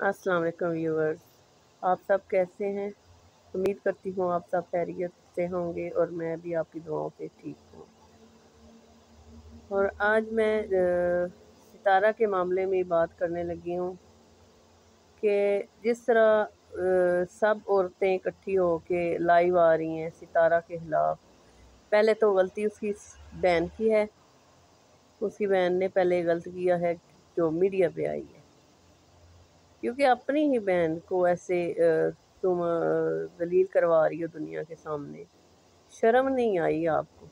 अस्सलाम वालेकुम व्यूअर्स, आप सब कैसे हैं। उम्मीद करती हूँ आप सब खैरियत से होंगे और मैं भी आपकी दुआओं से ठीक हूँ। और आज मैं सितारा के मामले में बात करने लगी हूँ कि जिस तरह सब औरतें इकट्ठी होके लाइव आ रही हैं सितारा के ख़िलाफ़। पहले तो गलती उसकी बहन की है, उसकी बहन ने पहले गलत किया है जो मीडिया पे आई है, क्योंकि अपनी ही बहन को ऐसे तुम दलील करवा रही हो दुनिया के सामने। शर्म नहीं आई आपको?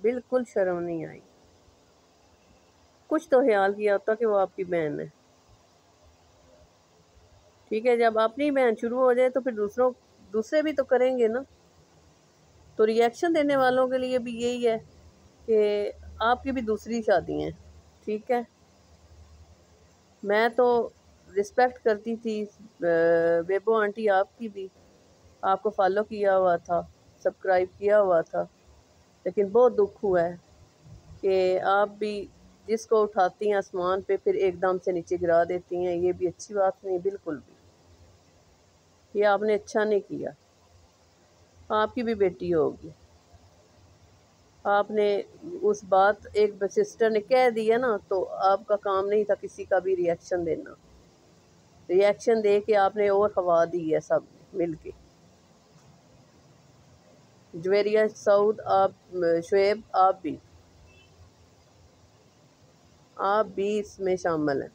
बिल्कुल शर्म नहीं आई। कुछ तो ख्याल किया होता कि वो आपकी बहन है। ठीक है, जब अपनी बहन शुरू हो जाए तो फिर दूसरे भी तो करेंगे ना। तो रिएक्शन देने वालों के लिए भी यही है कि आपकी भी दूसरी शादी है। ठीक है, मैं तो रिस्पेक्ट करती थी बेबो आंटी आपकी भी, आपको फॉलो किया हुआ था, सब्सक्राइब किया हुआ था, लेकिन बहुत दुख हुआ है कि आप भी जिसको उठाती हैं आसमान पे फिर एकदम से नीचे गिरा देती हैं। ये भी अच्छी बात नहीं, बिल्कुल भी। ये आपने अच्छा नहीं किया। आपकी भी बेटी होगी, आपने उस बात एक सिस्टर ने कह दिया ना, तो आपका काम नहीं था किसी का भी रिएक्शन देना। रिएक्शन दे के आपने और हवा दी है सब मिल के। जवेरिया सऊद, आप शुएब, आप भी इसमें शामिल हैं।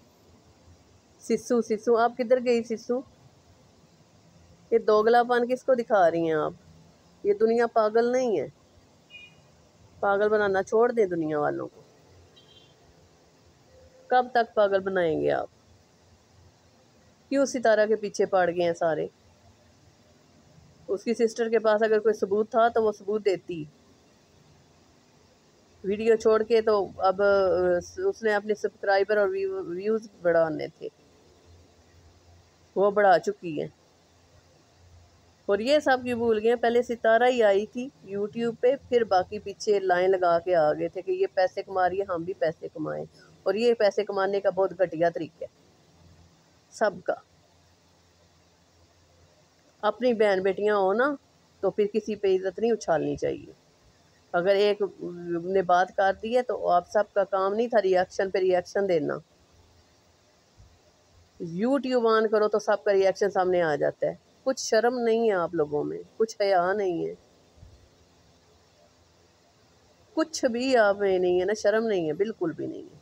सिसु सिसु आप किधर गई सिसु? ये दोगलापन किसको दिखा रही हैं आप? ये दुनिया पागल नहीं है। पागल बनाना छोड़ दें दुनिया वालों को। कब तक पागल बनाएंगे आप? क्यों सितारा के पीछे पड़ गए हैं सारे? उसकी सिस्टर के पास अगर कोई सबूत था तो वो सबूत देती। वीडियो छोड़ के तो अब उसने अपने सब्सक्राइबर और व्यूज़ बढ़ाने थे, वो बढ़ा चुकी है। और ये सब क्यों भूल गए? पहले सितारा ही आई थी यूट्यूब पे, फिर बाकी पीछे लाइन लगा के आ गए थे कि ये पैसे कमा रही है, हम भी पैसे कमाएं। और ये पैसे कमाने का बहुत घटिया तरीका है सबका। अपनी बहन बेटियां हो ना तो फिर किसी पे इज्जत नहीं उछालनी चाहिए। अगर एक ने बात कर दी है तो आप सबका काम नहीं था रिएक्शन पे रिएक्शन देना। यूट्यूब ऑन करो तो सबका रिएक्शन सामने आ जाता है। कुछ शर्म नहीं है आप लोगों में, कुछ हया नहीं है, कुछ भी आप में नहीं है ना, शर्म नहीं है, बिल्कुल भी नहीं है।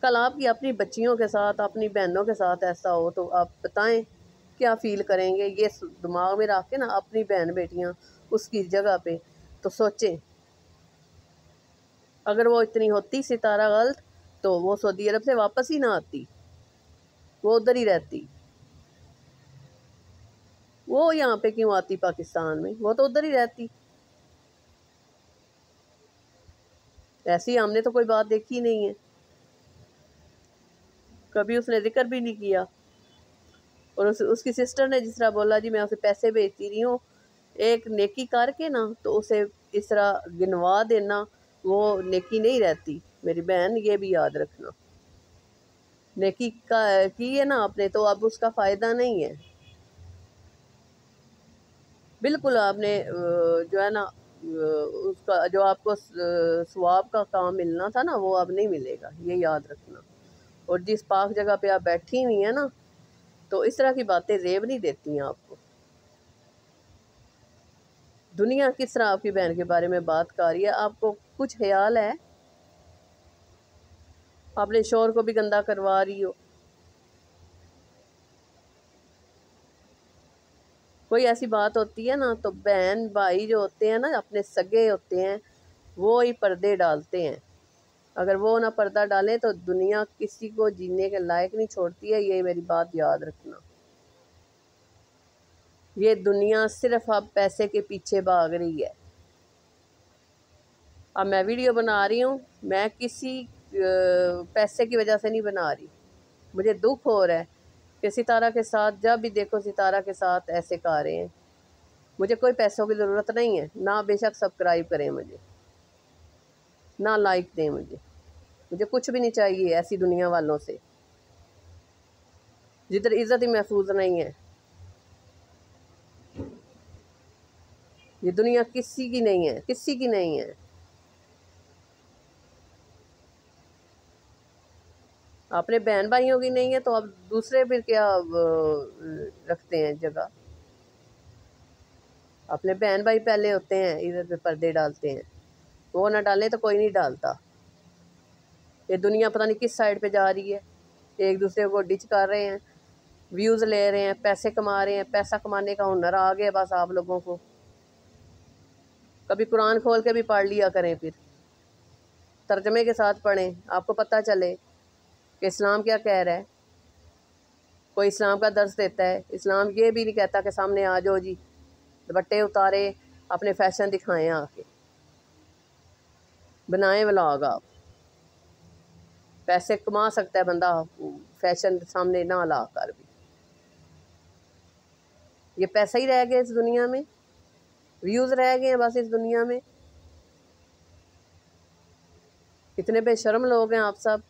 कल आपकी अपनी बच्चियों के साथ, अपनी बहनों के साथ ऐसा हो तो आप बताएं क्या फील करेंगे। ये दिमाग में रख के ना अपनी बहन बेटियां उसकी जगह पे तो सोचें। अगर वो इतनी होती सितारा गलत तो वो सऊदी अरब से वापस ही ना आती, वो उधर ही रहती। वो यहाँ पे क्यों आती पाकिस्तान में? वो तो उधर ही रहती। ऐसी हमने तो कोई बात देखी नहीं है, कभी उसने जिक्र भी नहीं किया। और उसकी सिस्टर ने जिस तरह बोला जी मैं उसे पैसे भेजती रही हूँ, एक नेकी करके ना तो उसे इस तरह गिनवा देना, वो नेकी नहीं रहती मेरी बहन, ये भी याद रखना। नेकी का की है ना आपने तो अब उसका फ़ायदा नहीं है। बिल्कुल आपने जो है ना उसका जो आपको सवाब का काम मिलना था ना वो अब नहीं मिलेगा, ये याद रखना। और जिस पाक जगह पे आप बैठी हुई हैं ना तो इस तरह की बातें ज़ेब नहीं देती हैं आपको। दुनिया किस तरह आपकी बहन के बारे में बात कर रही है, आपको कुछ ख्याल है? अपने शोहर को भी गंदा करवा रही हो। कोई ऐसी बात होती है ना तो बहन भाई जो होते हैं ना अपने सगे होते हैं वो ही पर्दे डालते हैं। अगर वो ना पर्दा डालें तो दुनिया किसी को जीने के लायक नहीं छोड़ती है, ये मेरी बात याद रखना। ये दुनिया सिर्फ अब पैसे के पीछे भाग रही है। अब मैं वीडियो बना रही हूँ, मैं किसी पैसे की वजह से नहीं बना रही। मुझे दुख हो रहा है कि सितारा के साथ जब भी देखो सितारा के साथ ऐसे कर रहे हैं। मुझे कोई पैसों की ज़रूरत नहीं है, ना बेशक सब्सक्राइब करें मुझे, ना लाइक दें मुझे कुछ भी नहीं चाहिए ऐसी दुनिया वालों से। जिधर इज्जत ही महफूज नहीं है। ये दुनिया किसी की नहीं है, किसी की नहीं है। अपने बहन भाइयों की नहीं है तो अब दूसरे फिर क्या रखते हैं जगह। अपने बहन भाई पहले होते हैं, इधर पे पर्दे डालते हैं। वो ना डाले तो कोई नहीं डालता। ये दुनिया पता नहीं किस साइड पे जा रही है। एक दूसरे को डिच कर रहे हैं, व्यूज़ ले रहे हैं, पैसे कमा रहे हैं। पैसा कमाने का हुनर आ गया बस आप लोगों को। कभी कुरान खोल के भी पढ़ लिया करें, फिर तर्जमे के साथ पढ़ें, आपको पता चले कि इस्लाम क्या कह रहा है। कोई इस्लाम का दर्स देता है। इस्लाम ये भी नहीं कहता कि सामने आ जाओ जी, दुपट्टे उतारे, अपने फैशन दिखाएं, आके बनाएं व्लॉग। आप पैसे कमा सकता है बंदा फैशन सामने ना ला कर भी। ये पैसा ही रह गया इस दुनिया में, व्यूज़ रह गए हैं बस इस दुनिया में। कितने बेशर्म लोग हैं आप सब।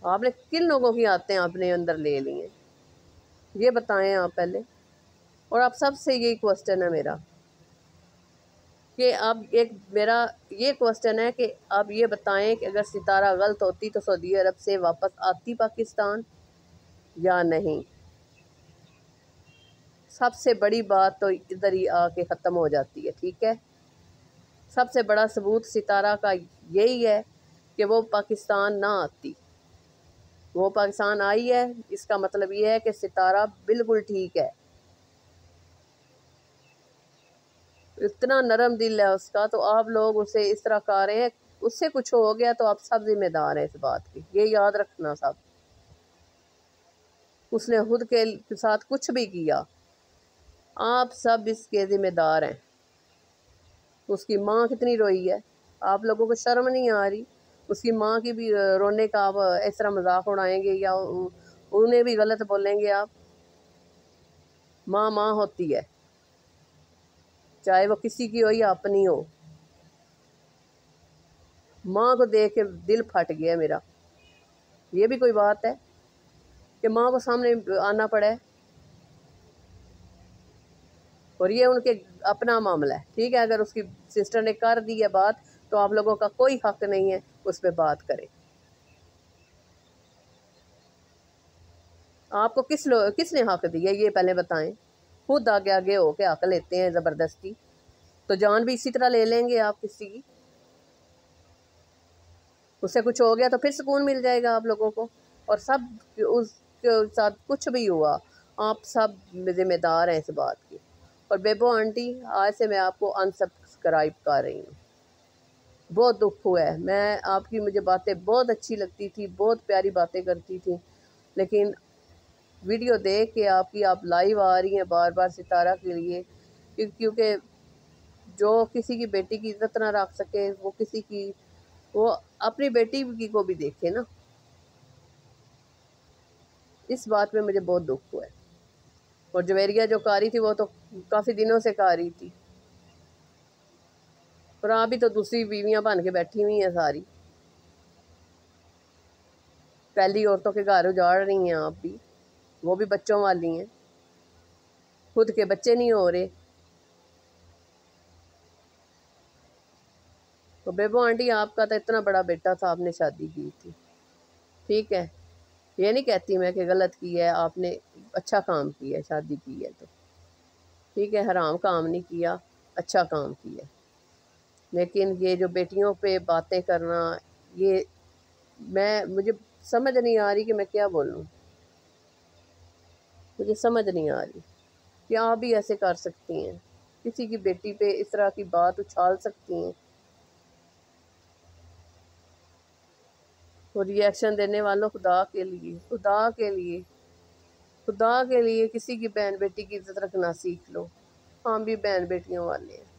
आपने किन लोगों की आते हैं अपने अंदर ले ली हैं, ये बताएं आप पहले। और आप सबसे यही क्वेश्चन है मेरा कि अब एक मेरा ये क्वेश्चन है कि आप ये बताएं कि अगर सितारा गलत होती तो सऊदी अरब से वापस आती पाकिस्तान या नहीं। सबसे बड़ी बात तो इधर ही आके ख़त्म हो जाती है, ठीक है। सबसे बड़ा सबूत सितारा का यही है कि वो पाकिस्तान ना आती। वो पाकिस्तान आई है, इसका मतलब ये है कि सितारा बिल्कुल ठीक है। इतना नरम दिल है उसका, तो आप लोग उसे इस तरह कर रहे हैं। उससे कुछ हो गया तो आप सब जिम्मेदार हैं इस बात की, ये याद रखना सब। उसने खुद के साथ कुछ भी किया, आप सब इसके जिम्मेदार हैं। उसकी माँ कितनी रोई है, आप लोगों को शर्म नहीं आ रही। उसकी माँ की भी रोने का आप इस तरह मजाक उड़ाएंगे या उन्हें भी गलत बोलेंगे आप। माँ माँ होती है, चाहे वो किसी की हो या अपनी हो। माँ को देख के दिल फट गया मेरा। ये भी कोई बात है कि माँ को सामने आना पड़े। और ये उनके अपना मामला है, ठीक है। अगर उसकी सिस्टर ने कर दी है बात तो आप लोगों का कोई हक नहीं है उस पर बात करें। आपको किसने हक दिया ये पहले बताएं। खुद आगे आगे हो के हक लेते हैं ज़बरदस्ती, तो जान भी इसी तरह ले लेंगे आप किसी की। उससे कुछ हो गया तो फिर सुकून मिल जाएगा आप लोगों को। और सब उसके साथ कुछ भी हुआ, आप सब जिम्मेदार हैं इस बात की। और बेबो आंटी, आज से मैं आपको अनसब्सक्राइब कर रही हूँ। बहुत दुख हुआ है। मैं आपकी, मुझे बातें बहुत अच्छी लगती थी, बहुत प्यारी बातें करती थी, लेकिन वीडियो देख के आपकी, आप लाइव आ रही हैं बार बार सितारा के लिए, क्योंकि जो किसी की बेटी की इज्जत ना रख सके वो किसी की, वो अपनी बेटी की को भी देखे ना। इस बात में मुझे बहुत दुख हुआ है। और जवेरिया जो कारी थी वो तो काफ़ी दिनों से कारी थी, और आप भी तो दूसरी बीवियां बन के बैठी हुई हैं सारी। पहली औरतों के घर उजाड़ रही हैं आप भी, वो भी बच्चों वाली हैं, खुद के बच्चे नहीं हो रहे। तो बेबो आंटी, आपका तो इतना बड़ा बेटा था, आपने शादी की थी, ठीक है। ये नहीं कहती मैं कि गलत की है आपने, अच्छा काम किया है, शादी की है तो ठीक है। हराम काम नहीं किया, अच्छा काम किया। लेकिन ये जो बेटियों पे बातें करना, ये मुझे समझ नहीं आ रही कि मैं क्या बोलूँ। मुझे समझ नहीं आ रही कि आप भी ऐसे कर सकती हैं, किसी की बेटी पे इस तरह की बात उछाल सकती हैं। और रिएक्शन देने वालों, खुदा के लिए, खुदा के लिए, खुदा के लिए किसी की बहन बेटी की इज्जत रखना सीख लो। हम भी बहन बेटियों वाले हैं।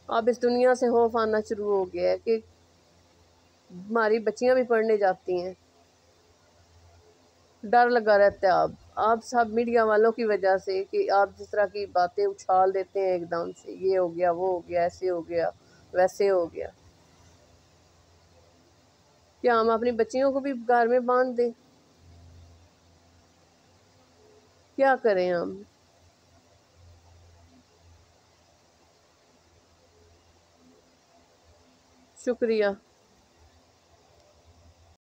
अब इस दुनिया से खौफ आना शुरू हो गया है कि हमारी बच्चियां भी पढ़ने जाती हैं, डर लगा रहता है। आप सब मीडिया वालों की वजह से, कि आप जिस तरह की बातें उछाल देते हैं एकदम से, ये हो गया, वो हो गया, ऐसे हो गया, वैसे हो गया। क्या हम अपनी बच्चियों को भी घर में बांध दें? क्या करें हम? शुक्रिया।